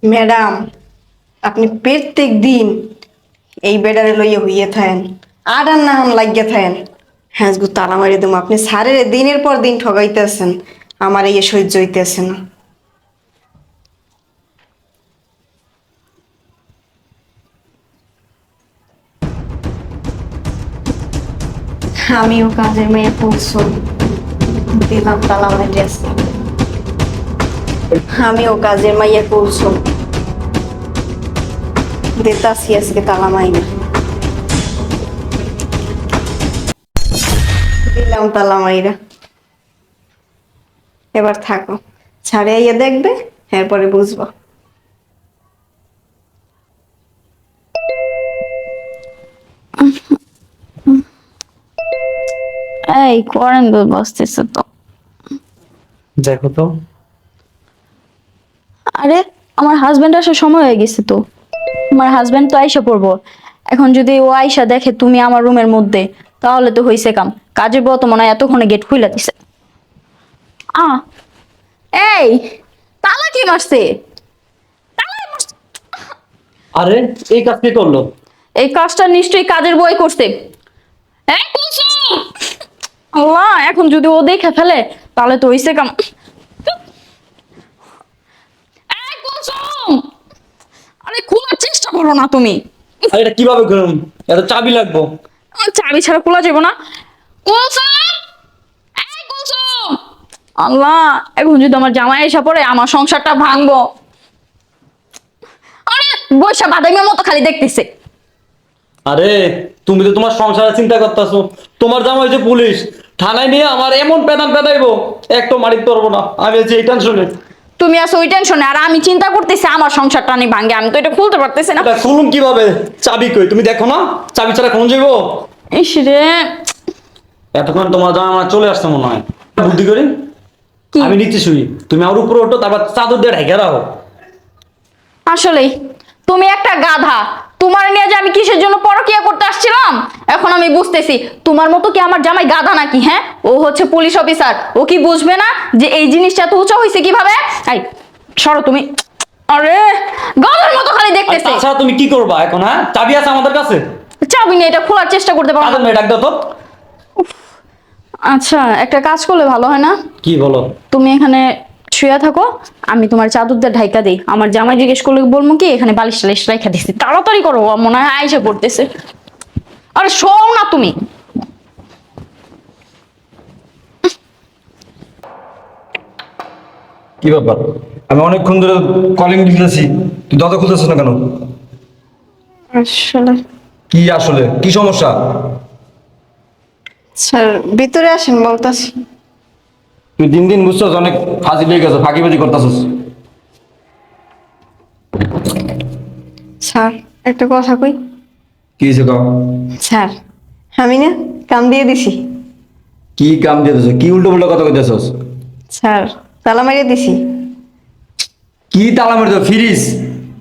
Madam, আপনি প্রত্যেক দিন এই বেডারে লইয়া হইয়া থাকেন, আর না হাম লাগিয়া থাকেন। হ্যাঁ গো, তালা মারি দেবো। আপনি সারের দিনের পর দিন ঠগাইতেছেন, আমার এই সহ্য হইতেছে না। আমিও কাজের মেয়ে পৌঁছো দিলাম তালা মারি আসলাম। আমিও কাজের মাইয়া পৌঁছো দিতাছি আজকে তালা মাইয়া। দিলাম তালা মাইরা। এবার থাকো, ছাড়ে আইয়া দেখবে, এরপরে বুঝবো। এই করেন বসতেছে তো। দেখো তো। আরে আমার হাজবেন্ড আসার সময় হয়ে গেছে তো। আমার হাজবেন্ড তো আইসা পড়বো। এখন যদি ও আইসা দেখে তুমি আমার রুমের মধ্যে, তাহলে তো হইছে কাম। কাজের বউ তো মনে হয় এতক্ষণে গেট খুইলা দিছে। আ এই তালা কি মারছে? আরে এই কাজ কে করলো? এই কাজটা নিশ্চয়ই কাজের বই করছে। এই কুলসুম! আল্লাহ, এখন যদি ও দেখে ফেলে তাহলে তো হইছে কাম। এই কুলসুম! আরে খোলার চেষ্টা করো না তুমি। আর এটা কিভাবে করুন? এত চাবি লাগবো। আমার চাবি ছাড়া খোলা যাবে না। কুলসুম! এই কুলসুম! আল্লাহ, এখন যদি আমার জামাই এসে পড়ে আমার সংসারটা ভাঙবো। আরে বৈশা বাদামের মতো খালি দেখতেছে। আরে তুমি তো তোমার সংসারের চিন্তা করতেছো। তোমার জামাই যে পুলিশ, থানায় নিয়ে আমার এমন পেদান পেদাইবো, একটু মারিতে পারবো না। আমি আছি এই টেনশনে। তুমি আছো ওই টেনশনে, আর আমি চিন্তা করতেছি আমার সংসারটা নিয়ে ভাঙ্গে। আমি তো এটা খুলতে পারতেছি না। এটা খুলুম কিভাবে? চাবি কই? তুমি দেখো না চাবি ছাড়া কোন যাইবো? ইস রে! এতক্ষণ তোমার জামাই আমার চলে আসছে মনে হয়। বুদ্ধি করি কি? আমি নিচে শুই, তুমি আমার উপরে ওঠো, তারপর চাদর দিয়ে ঢেকে রাখো। আসলেই তুমি একটা গাধা। তোমার নিয়ে যে আমি কিসের জন্য পরকিয়া করতে আসছিলাম এখন আমি বুঝতেছি। তোমার মতো কি আমার জামাই গাধা নাকি? হ্যাঁ, ও হচ্ছে পুলিশ অফিসার। ও কি বুঝবে না যে এই জিনিসটা এত উঁচা হয়েছে কিভাবে? এই সরো তুমি। আরে গাধার মতো খালি আর দেখতেছে। তাছাড়া তুমি কি করবা এখন? হ্যাঁ, চাবি আছে আমাদের কাছে। চাবি নিয়ে এটা খোলার চেষ্টা করতে পারো কাজের না? মেয়ে ডাক দাও তো। আচ্ছা, একটা কাজ করলে ভালো হয় না? কি বলো? তুমি এখানে শুয়ে থাকো, আমি তোমার চাদর দিয়ে ঢাইকা দিই। আমার জামাই জিজ্ঞেস করলে বলবো কি এখানে বালিশ টালিশ রেখে দিছি। তাড়াতাড়ি করো, ও মনে হয় আইসা পড়তেছে। আরে শোও না তুমি। কি ব্যাপার? আমি অনেকক্ষণ ধরে কলিং দিতেছি, তুই দরজা খুলতেছিস না কেন? আসলে কি আসলে কি সমস্যা? স্যার, ভিতরে আসেন, বলতাছি। তুই দিন দিন বুঝছস অনেক ফাজিল হয়ে গেছে, ফাঁকিবাজি করতেছস। স্যার, একটা কথা কই। কি হয়েছে কও? স্যার, আমি না কাম দিয়ে দিছি। কি কাম দিতেছ? কি উল্টো পাল্টা কথা কইতেছস? স্যার, তালা মারিয়ে দিছি। কি তালা মারছ? ফ্রিজ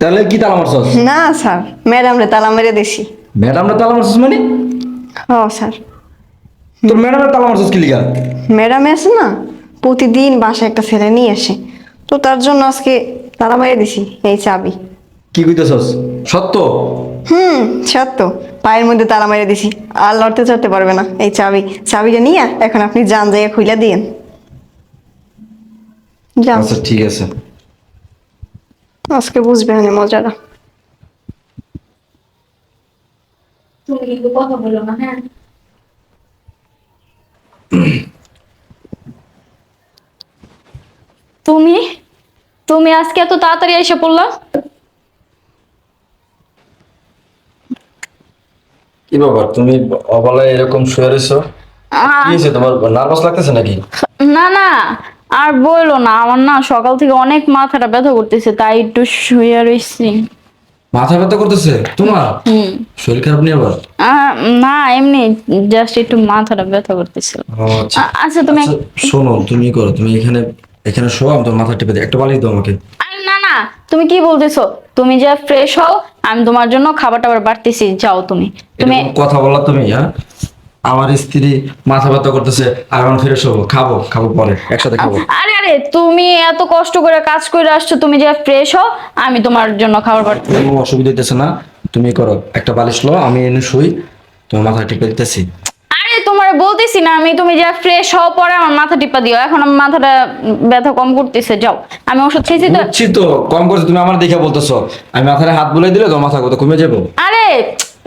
তাহলে কি তালা মারছস? না স্যার, ম্যাডাম রে তালা মারিয়ে দিছি। ম্যাডামরা তালা মারছস মানে? ও স্যার, তোর ম্যাডামরা তালা মারছস কি লিগা? ম্যাডাম আছে না, প্রতিদিন বাসায় একটা ছেলে নিয়ে আসে, তো তার জন্য আজকে তালা মারিয়ে দিছি এই চাবি। কি কইতেছস? সত্য? সত্য। পায়ের মধ্যে তালা মারিয়ে দিছি, আর লড়তে চড়তে পারবে না। এই চাবিটা নিয়ে এখন আপনি যান, যাইয়া খুইলা দিয়েন। যান, আচ্ছা ঠিক আছে। আজকে বুঝবে না মজাটা। তুমি কিন্তু কথা বলো না, হ্যাঁ? তুমি তুমি আজকে এত তাড়াতাড়ি এসে পড়লা? কি ব্যাপার, তুমি অবলায় এরকম শুয়ে রয়েছো? কি হয়েছে তোমার? নার্ভাস লাগতেছে নাকি? না না, আর বইলো না। আমার না সকাল থেকে অনেক মাথাটা ব্যথা করতেছে, তাই একটু শুয়ে রইছি। মাথা ব্যথা করতেছে তোমার? হুম। শরীর খারাপ নিয়ে আবার? আহ, না এমনি, জাস্ট একটু মাথাটা ব্যথা করতেছিল। ও আচ্ছা। আচ্ছা তুমি আচ্ছা, শোনো, তুমি করো, তুমি এখানে এখানে শো, আমি তোমার মাথা টিপে দিই, একটা বালিশ দাও আমাকে। না না, তুমি কি বলতেছো? তুমি যা ফ্রেশ হও, আমি তোমার জন্য খাবার টাবার বাড়তেছি। যাও তুমি। তুমি এরকম কথা বললা তুমি? হ্যাঁ, আমার স্ত্রী মাথা ব্যথা করতেছে, আর এখন ফিরে শোবো, খাবো খাবো পরে একসাথে খাবো। আরে আরে তুমি এত কষ্ট করে কাজ করে আসছো, তুমি যে ফ্রেশ হও, আমি তোমার জন্য খাবার পাঠাচ্ছি। কোনো অসুবিধা হইতেছে না, তুমি করো, একটা বালিশ লো, আমি এনে শুই, তোমার মাথা টিপে দিতেছি। আরে তোমার বলতেছি না আমি, তুমি যা ফ্রেশ হও পরে আমার মাথা টিপা দিও, এখন আমার মাথাটা ব্যথা কম করতেছে, যাও। আমি ওষুধ খেয়েছি তো। বুঝছি তো, কম করছে, তুমি আমার দেখে বলতেছো, আমি মাথায় হাত বুলাই দিলে তোমার মাথা কথা কমে যাবো। আরে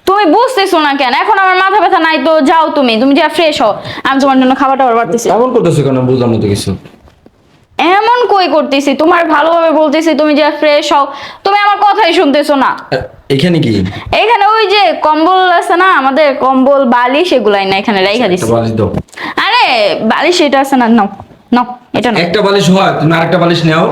তুমি বুঝতেছো না কেন? এখন আমার মাথা ব্যথা নাই তো, যাও তুমি, তুমি যা ফ্রেশ হও, আমি তোমার জন্য খাবার টাবার পাঠাচ্ছি। এমন করতেছো কেন, বুঝলাম না তো কিছু। এমন কই করতেছি, তোমার ভালোভাবে বলতেছি, তুমি যা ফ্রেশ হও, তুমি আমার কথাই শুনতেছো না। এখানে কি? এখানে ওই যে কম্বল আছে না আমাদের, কম্বল বালিশ এগুলাই না, এখানে রাইখা দিছি। একটা বালিশ দাও। আরে বালিশ এটা আছে না, নাও নাও, এটা নাও। একটা বালিশ হয়, তুমি আরেকটা বালিশ নাও।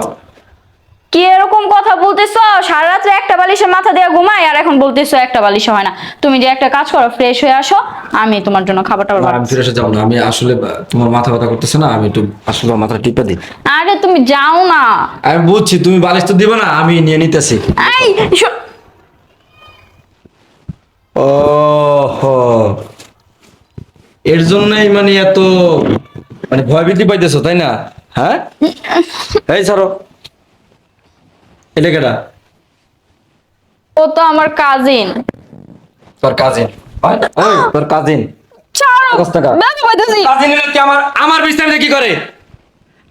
কি এরকম কথা বলতেছো? সারা রাত্রে একটা বালিশে মাথা দিয়ে ঘুমাই, আর এখন বলতেছো একটা বালিশে হয় না। তুমি যে একটা কাজ করো, ফ্রেশ হয়ে আসো, আমি তোমার জন্য খাবারটা না, আমি ফিরে এসে যাবো না, আমি আসলে তোমার মাথা ব্যথা করতেছে না, আমি একটু আসলে মাথা টিপে দিই। আরে তুমি যাও না। আমি বুঝছি, তুমি বালিশ তো দিবে না, আমি নিয়ে নিতেছি। এই ও হো, এর জন্যই মানে এত মানে ভয় ভীতি পাইতেছো, তাই না? হ্যাঁ, এই ছাড়ো, এটা কেটা? ও তো আমার কাজিন। তোর কাজিন? তোর কাজিন ছাড়ো, দশ টাকা। ব্যথা পাইতেছি। কাজিন কি আমার আমার বিস্তারিতে কি করে?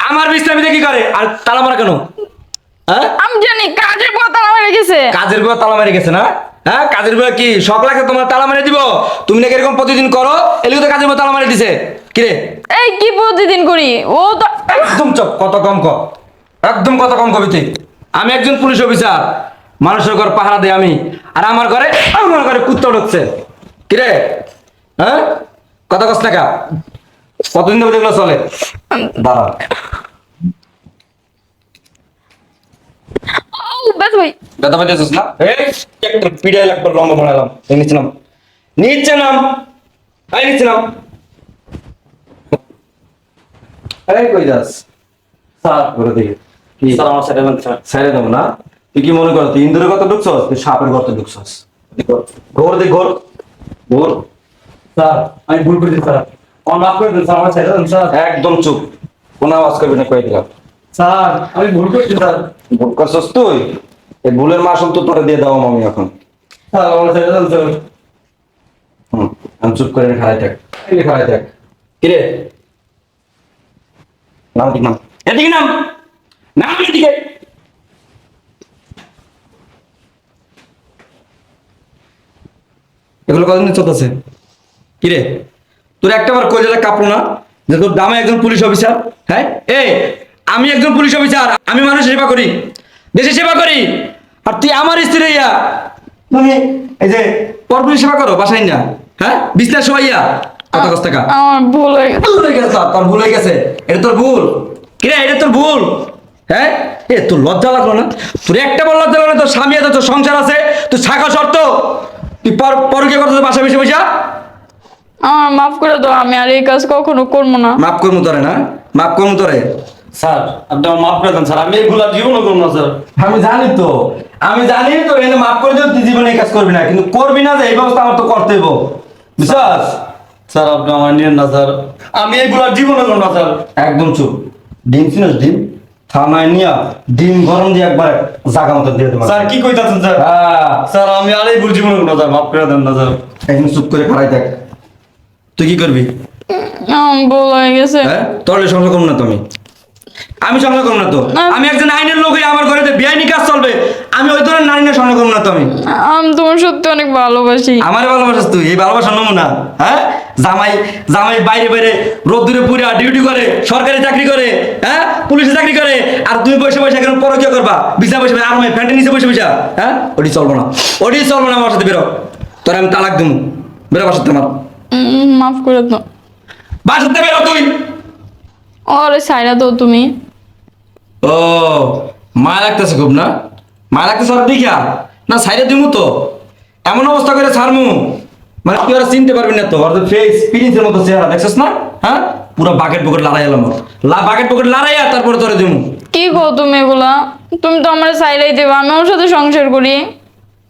আমার বিস্তারিতে কি করে? আর তালা মারা কেন? হ্যাঁ, আমি জানি কাজের কথা আমার গেছে। কাজের বুয়া তালা মেরে গেছে না? হ্যাঁ, কাজের বুয়া কি শখ লাগে তোমার তালা মেরে দিব? তুমি নাকি এরকম প্রতিদিন করো, এলিগে তো কাজের বুয়া তালা মেরে দিছে। কিরে, এই কি প্রতিদিন করি? ও তো একদম চপ, কত কম ক, একদম কত কম কবি তুই। আমি একজন পুলিশ অফিসার, মানুষের ঘর পাহারা দেয় আমি, আর আমার ঘরে কুত্তা ঢুকছে। কিরে, হ্যাঁ, কত কষ্ট টাকা, কতদিন ধরে দেখলো চলে? দাঁড়া, ও ব্যথা ভাই। ব্যথা পাইতেছিস না? এই একটা পিড়াই লাগবে, লম্বা বানালাম, নিচে নাম, নিচে নাম, এই নিচে নাম। এই কই যাস? স্যার ঘুরে দিকে কি? স্যার আমার সাইডে বলতে স্যার। ছেড়ে দেবো না? তুই কি মনে করো তুই ইন্দুরের কথা ঢুকছস, তুই সাপের গর্তে ঢুকছস? ঘোর দেখ, ঘোর ঘোর। স্যার আমি ভুল করেছি স্যার, আমার মাফ করে দিন স্যার, আমার সাইডে দেন স্যার। একদম চুপ, কোনো আওয়াজ করবি না, কয়ে দিলাম। স্যার আমি ভুল করেছি স্যার। ভুল করছস তুই, এই ভুলের মাসুল তো তোরা দিয়ে দাও আমি এখন। স্যার আমার সাইডে দেন স্যার। আমি চুপ করে খাড়াই থাক, এই খাড়াই থাক। কিরে, নাম ঠিক নাম, এদিকে নাম, নাম এদিকে। এগুলো কতদিন চলতেছে? কিরে, তোর একটাবার কইলে কাঁপলো না যে তোর দামে একজন পুলিশ অফিসার? হ্যাঁ, এই আমি একজন পুলিশ অফিসার, আমি মানুষের সেবা করি, দেশের সেবা করি, আর তুই আমার স্ত্রী ইয়া, তুমি এই যে পর পুলিশ সেবা করো বাসায় না? হ্যাঁ, বিছনার সবাইয়া কত কষ্ট টাকা। আমার ভুল হয়ে গেছে। ভুল হয়ে গেছে তোর, তোর ভুল হয়ে গেছে, এটা তোর ভুল। কিরে, এটা তোর ভুল। হ্যাঁ, এ তোর লজ্জা লাগলো না? তোর একটা বড় লজ্জা লাগলো না? তোর স্বামী আছে, তোর সংসার আছে, তুই থাকা শর্ত তুই পর কি করতে বাসা বসে বসে? আমার মাফ করে দাও, আমি আর এই কাজ কখনো করবো না। মাফ করবো তোরে না? মাফ করবো তোরে? স্যার আপনি আমার মাফ করে দেন স্যার, আমি এগুলো আর জীবনও করবো না স্যার। আমি জানি তো, আমি জানি তো, এনে মাফ করে দিও, তুই জীবনে এই কাজ করবি না, কিন্তু করবি না যে এই ব্যবস্থা আমার তো করতে হইব, বিশ্বাস? স্যার আপনি আমার নিয়েন না স্যার, আমি এগুলো আর জীবনও করবো না স্যার। একদম চুপ। ডিম চিনিস? ডিম থানায় নিয়া ডিম গরম দিয়ে একবার জাগা মতো দিয়ে দেবো। স্যার কি কইতাছেন স্যার? হ্যাঁ, স্যার আমি আর এই ভুল জীবনও করবো না স্যার, মাফ করে দেন না স্যার। একদম চুপ করে খাড়াই থাক। তুই কি করবি? আমার ভুল হয়ে গেছে। হ্যাঁ, তোর সংসার করবো না তো আমি সংসার করবো না তো। আমি একজন আইনের লোক হয়ে আমার ঘরে বেআইনি কাজ চলবে, আমি ওই ধরনের নারী নিয়ে সংসার করবো না তো আমি তোমার সত্যি অনেক ভালোবাসি। আমার ভালোবাসিস তুই? এই ভালোবাসা নমুনা? হ্যাঁ, জামাই জামাই বাইরে বাইরে রোদ্দুরে পুরে ডিউটি করে, সরকারি চাকরি করে, হ্যাঁ, পুলিশে চাকরি করে, আর তুমি বসে বসে এখন পরকীয়া করবা, বিছা বসে আর আমি ফ্যান্টের নিচে বসে বসে? হ্যাঁ, ওটি চলবো না, ওটি চলবো না। আমার সাথে বেরো, তোর আমি তালাক দেবো, বেরো বাসাতে আমার। মাফ করে দাও। বাসাতে বেরো তুই। ওরে সাইরা দাও তুমি। ও, মায়া লাগতেছে খুব না? মায়া লাগতেছে আর দেখা না, সাইডে দিমু তো এমন অবস্থা করে ছাড়মু, মানে তুই ওরা চিনতে পারবি না তো। ওর ফেস প্রিন্সের মতো চেহারা, দেখছিস না? হ্যাঁ, পুরো বাকেট পকেট লড়াই এলাম, বাকেট পকেট লড়াইয়া তারপরে তোরে দিমু। কি গো তুমি এগুলা? তুমি তো আমার সাইরাই দেবা, আমি ওর সাথে সংসার করি।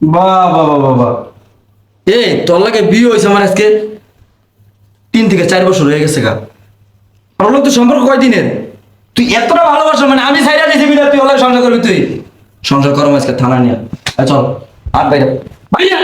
বাহ বাহ বাহ বাহ। এই তোর লাগে বিয়ে হয়েছে আমার আজকে? 3 থেকে 4 বছর হয়ে গেছে গা। আর ওর লোক তো সম্পর্ক কয়দিনের? তুই এতটা ভালোবাসো মানে আমি সাইডা দিছি বিনা তুই ওর লগে সংসার করবি? তুই সংসার করো আজকে থানা নিয়ে। চল আর বাইরে বাইরে